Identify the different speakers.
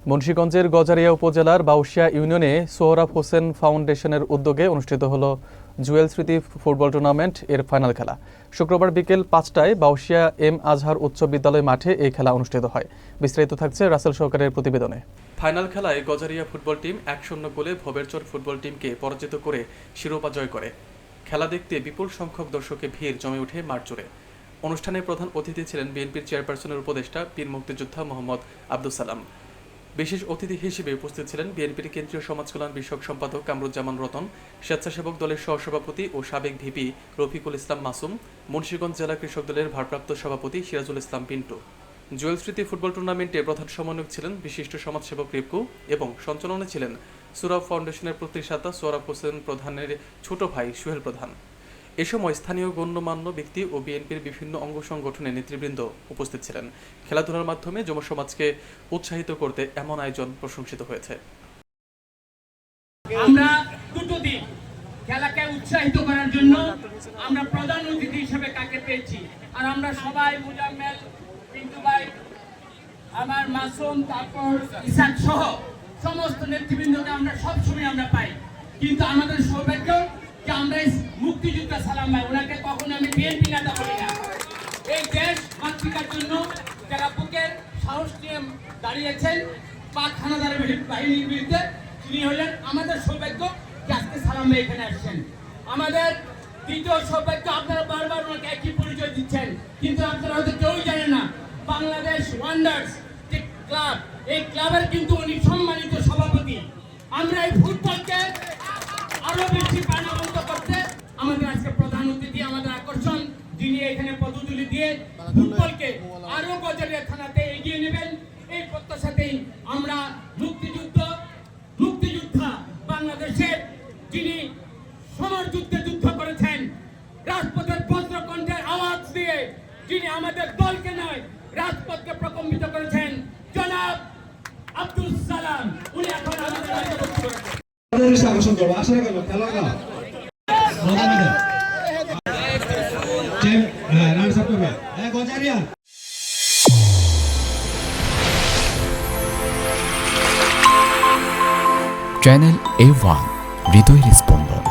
Speaker 1: মুন্সিগঞ্জের গজারিয়া উপজেলার বাউশিয়া ইউনিয়নে সোহরাব হোসেন ফাউন্ডেশনের উদ্যোগে অনুষ্ঠিত হলো জুয়েল স্মৃতি ফুটবল টুর্নামেন্ট এর ফাইনাল খেলা। শুক্রবার বিকেল ৫টায় বাউশিয়া এম আজহার উচ্চ বিদ্যালয় মাঠে এই খেলা অনুষ্ঠিত হয়। বিস্তারিত থাকছে রাসেল সরকারের প্রতিবেদনে। ফাইনাল খেলায় গজারিয়া ফুটবল টিম ১-০ গোলে ভবেরচর ফুটবল টিমকে পরাজিত করে শিরোপা জয় করে। খেলা দেখতে বিপুল সংখ্যক দর্শকের ভিড় জমে ওঠে মাঠ জুড়ে। অনুষ্ঠানে প্রধান অতিথি ছিলেন বিএনপির চেয়ারপারসনের উপদেষ্টা বীর মুক্তিযোদ্ধা মোহাম্মদ আব্দুল সালাম। বিশেষ অতিথি হিসেবে উপস্থিত ছিলেন বিএনপির কেন্দ্রীয় সমাজ কল্যাণ বিষয়ক সম্পাদক কামরুজ্জামান রতন, স্বেচ্ছাসেবক দলের সহসভাপতি ও সাবেক ভিপি রফিকুল ইসলাম মাসুম, মুন্সিগঞ্জ জেলা কৃষক দলের ভারপ্রাপ্ত সভাপতি সিরাজুল ইসলাম পিন্টু। জুয়েল স্মৃতি ফুটবল টুর্নামেন্টে প্রধান সমন্বয়ক ছিলেন বিশিষ্ট সমাজসেবক রিপকু এবং সঞ্চালনে ছিলেন সোহরাব ফাউন্ডেশনের প্রতিষ্ঠাতা সোহরাব হোসেন প্রধানের ছোট ভাই সোহেল প্রধান। এ সময় স্থানীয় গণ্যমান্য ব্যক্তি ও বিএনপির বিভিন্ন অঙ্গ সংগঠনের নেতৃবৃন্দ উপস্থিত ছিলেন। খেলাধুলার মাধ্যমে যুব সমাজকে উৎসাহিত করতে এমন আয়োজন প্রশংসিত হয়েছে।
Speaker 2: আমরা দুটো দিন খেলাকে উৎসাহিত করার জন্য আমরা প্রধান অতিথি হিসেবে কাকে পেয়েছি, আর আমরা সবাই মুজাম্মেল, পিন্টু ভাই, আমার মাসুম, তারপর ইসাক সহ সমস্ত নেতৃবৃন্দকে আমরা সবসময় আমরা পাই। কিন্তু আমাদের সৌভাগ্য যে আমরা মুক্তিযোদ্ধা সালাম ভাই, ওনাকে কখনো আমি বিএনপি নেতা বলি না। এই দেশ মাতৃকার জন্য যারা বুকের সাহস নিয়ে দাঁড়িয়েছেন পাক হানাদার বাহিনীর বিরুদ্ধে, তিনি হলেন আমাদের সৌভাগ্য যে আজকে সালাম ভাই এখানে আসছেন। আমাদের দ্বিতীয় সৌভাগ্য, আপনারা বারবার ওনাকে একই পরিচয় দিচ্ছেন, কিন্তু আপনারা হয়তো কেউই জানেন না বাংলাদেশ ওয়ান্ডার্স যে ক্লাব, এই ক্লাবের কিন্তু উনি সম্মানিত সভাপতি। আমরা এই ফুটবলকে আরো বেশি প্রাণবন্ত করতে আমাদের আজকে প্রধান অতিথি, আমাদের আকর্ষণ, যিনি এখানে পদতুলি দিয়ে ফুটবলকে আরো গজারিয়া থানাতে এগিয়ে নেবেন, এই প্রত্যাশাতেই আমরা মুক্তিযোদ্ধা বাংলাদেশের যিনি সমর যুদ্ধে যুদ্ধ করেছেন, রাজপথের বজ্রকণ্ঠের আওয়াজ দিয়ে যিনি আমাদের দলকে নয় রাজপথকে প্রকম্পিত করেছেন, জনাব আব্দুল সালাম, উনি এখন আমাদের মাঝে বক্তব্য রাখবেন।
Speaker 3: চ্যানেল A1 হৃদয়ের স্পন্দন।